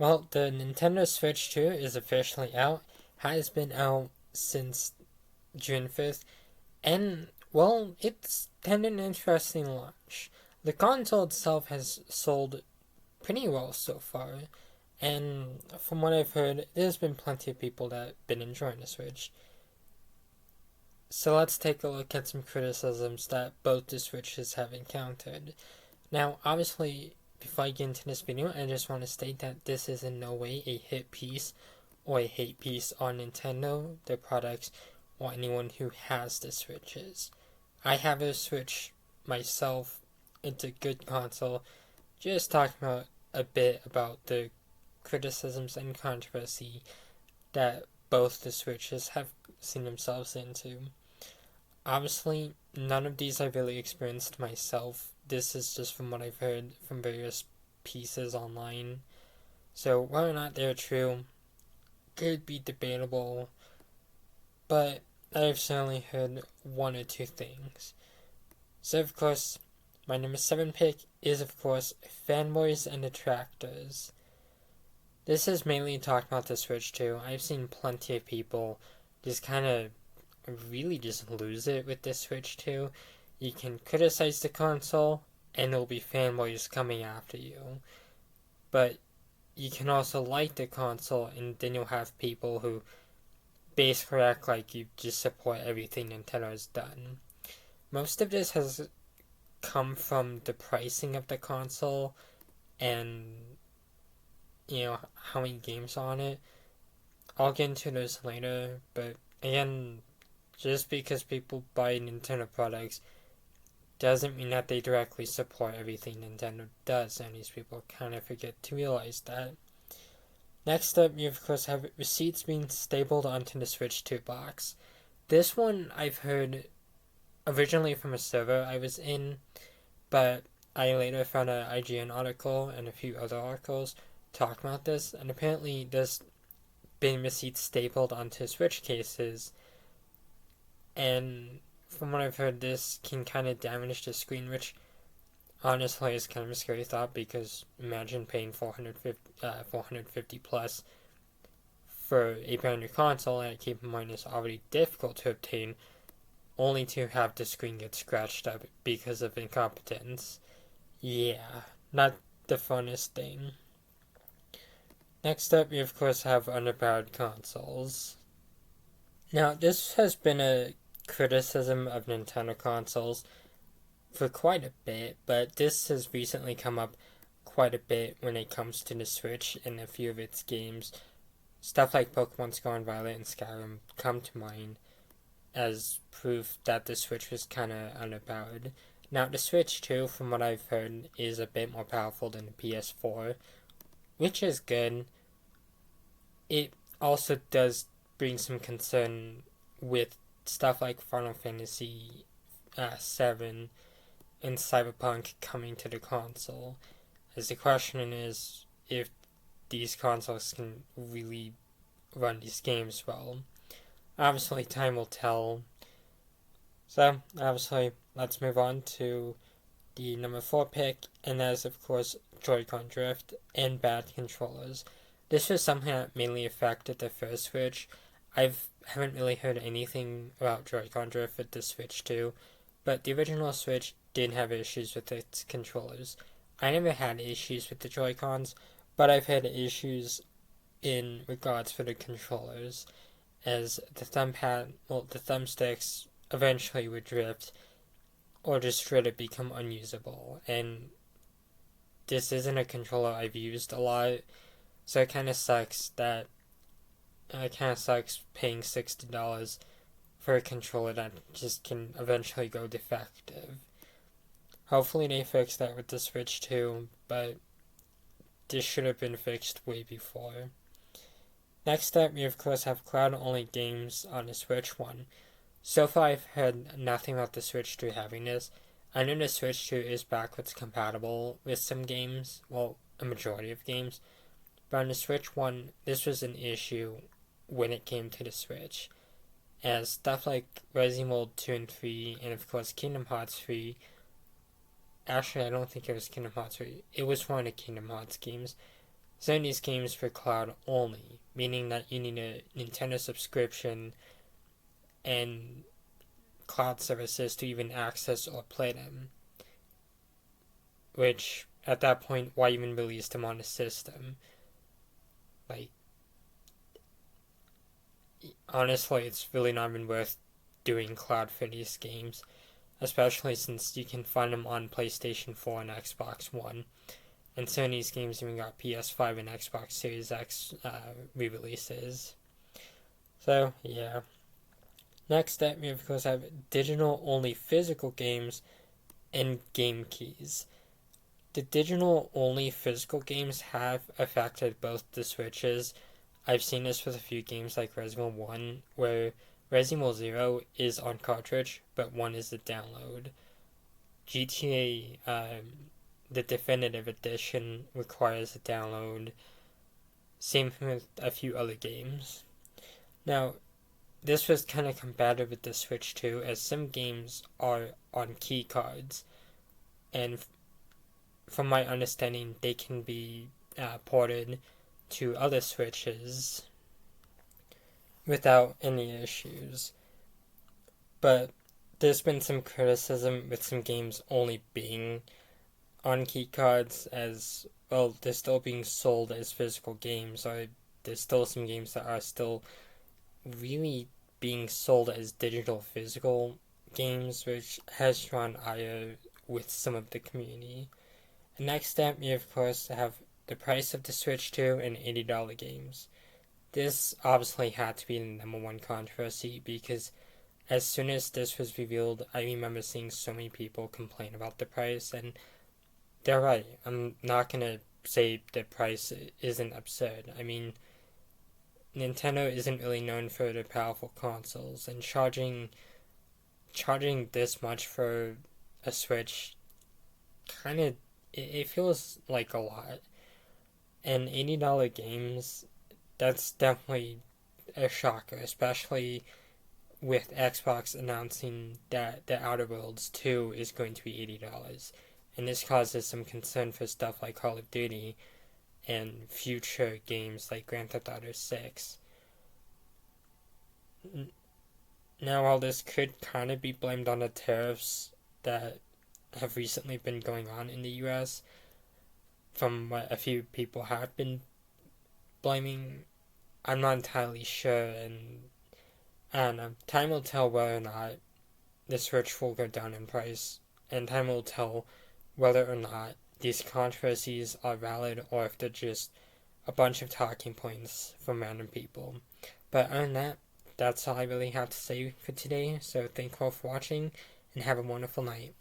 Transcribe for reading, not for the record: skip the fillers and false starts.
Well, the Nintendo Switch 2 is officially out, has been out since June 5th, and, well, it's had an interesting launch. The console itself has sold pretty well so far, and from what I've heard, there's been plenty of people that have been enjoying the Switch. So let's take a look at some criticisms that both the Switches have encountered. Now, obviously, before I get into this video, I just want to state that this is in no way a hit piece or a hate piece on Nintendo, their products, or anyone who has the Switches. I have a Switch myself. It's a good console. Just talking about a bit about the criticisms and controversy that both the Switches have seen themselves into. Obviously, none of these I've really experienced myself. This is just from what I've heard from various pieces online. So whether or not they're true could be debatable, but I've certainly heard one or two things. So of course, my number 7 pick is of course Fanboys and Detractors. This is mainly talking about the Switch 2. I've seen plenty of people just kind of really just lose it with the Switch 2. You can criticize the console, and there'll be fanboys coming after you. But you can also like the console, and then you'll have people who basically act like you just support everything Nintendo has done. Most of this has come from the pricing of the console and, how many games on it. I'll get into this later, but again, just because people buy Nintendo products doesn't mean that they directly support everything Nintendo does, and these people kind of forget to realize that. Next up, you of course have receipts being stapled onto the Switch 2 box. This one I've heard originally from a server I was in, but I later found an IGN article and a few other articles talking about this, and apparently there's been receipts stapled onto Switch cases, and from what I've heard, this can kind of damage the screen, which honestly is kind of a scary thought, because imagine paying 450 plus for a brand new console, and keep in mind it's already difficult to obtain, only to have the screen get scratched up because of incompetence. Yeah, not the funnest thing. Next up, we of course have underpowered consoles. Now, this has been a criticism of Nintendo consoles for quite a bit, but this has recently come up quite a bit when it comes to the Switch and a few of its games. Stuff like Pokemon Scarlet and Violet and Skyrim come to mind as proof that the Switch was kind of underpowered. Now, the Switch 2, from what I've heard, is a bit more powerful than the PS4, which is good. It also does bring some concern with stuff like Final Fantasy 7 and Cyberpunk coming to the console. As the question is if these consoles can really run these games well. Obviously, time will tell. So, obviously, let's move on to the number 4 pick, and that is, of course, Joy-Con drift and bad controllers. This was something that mainly affected the first Switch. Haven't really heard anything about Joy-Con drift with the Switch 2, but the original Switch did have issues with its controllers. I never had issues with the Joy-Cons, but I've had issues in regards for the controllers, as the thumbsticks eventually would drift or just straight up become unusable. And this isn't a controller I've used a lot, so it kind of sucks paying $60 for a controller that just can eventually go defective. Hopefully they fix that with the Switch 2, but this should have been fixed way before. Next up, we of course have cloud-only games on the Switch 1. So far, I've heard nothing about the Switch 2 having this. I know the Switch 2 is backwards compatible with some games, well, a majority of games, but on the Switch 1, this was an issue when it came to the Switch, as stuff like Resident Evil 2 and 3, and of course Kingdom Hearts 3, actually I don't think it was Kingdom Hearts 3, it was one of the Kingdom Hearts games, Sony's games for cloud only, meaning that you need a Nintendo subscription and cloud services to even access or play them. Which, at that point, why even release them on a system? Like, honestly, it's really not even worth doing cloud for these games, especially since you can find them on PlayStation 4 and Xbox One. And Sony's games even got PS5 and Xbox Series X re-releases. So, yeah. Next up, we of course have digital-only physical games and game keys. The digital-only physical games have affected both the Switches. I've seen this with a few games like Resident Evil 1, where Resident Evil 0 is on cartridge, but 1 is the download. GTA, the definitive edition, requires a download. Same with a few other games. Now, this was kind of combated with the Switch too, as some games are on key cards, and from my understanding, they can be ported to other Switches without any issues. But there's been some criticism with some games only being on key cards, as well, they're still being sold as physical games, or there's still some games that are still really being sold as digital physical games, which has drawn ire with some of the community. And next up, we of course have the price of the Switch 2 and $80 games. This obviously had to be the number one controversy, because as soon as this was revealed, I remember seeing so many people complain about the price, and they're right. I'm not gonna say the price isn't absurd. I mean, Nintendo isn't really known for their powerful consoles, and charging this much for a Switch kind of, it feels like a lot. And $80 games, that's definitely a shocker, especially with Xbox announcing that the Outer Worlds 2 is going to be $80. And this causes some concern for stuff like Call of Duty and future games like Grand Theft Auto 6. Now, while this could kind of be blamed on the tariffs that have recently been going on in the US, from what a few people have been blaming, I'm not entirely sure, and I don't know. Time will tell whether or not the Switch will go down in price, and time will tell whether or not these controversies are valid or if they're just a bunch of talking points from random people. But other than that, that's all I really have to say for today, so thank you all for watching, and have a wonderful night.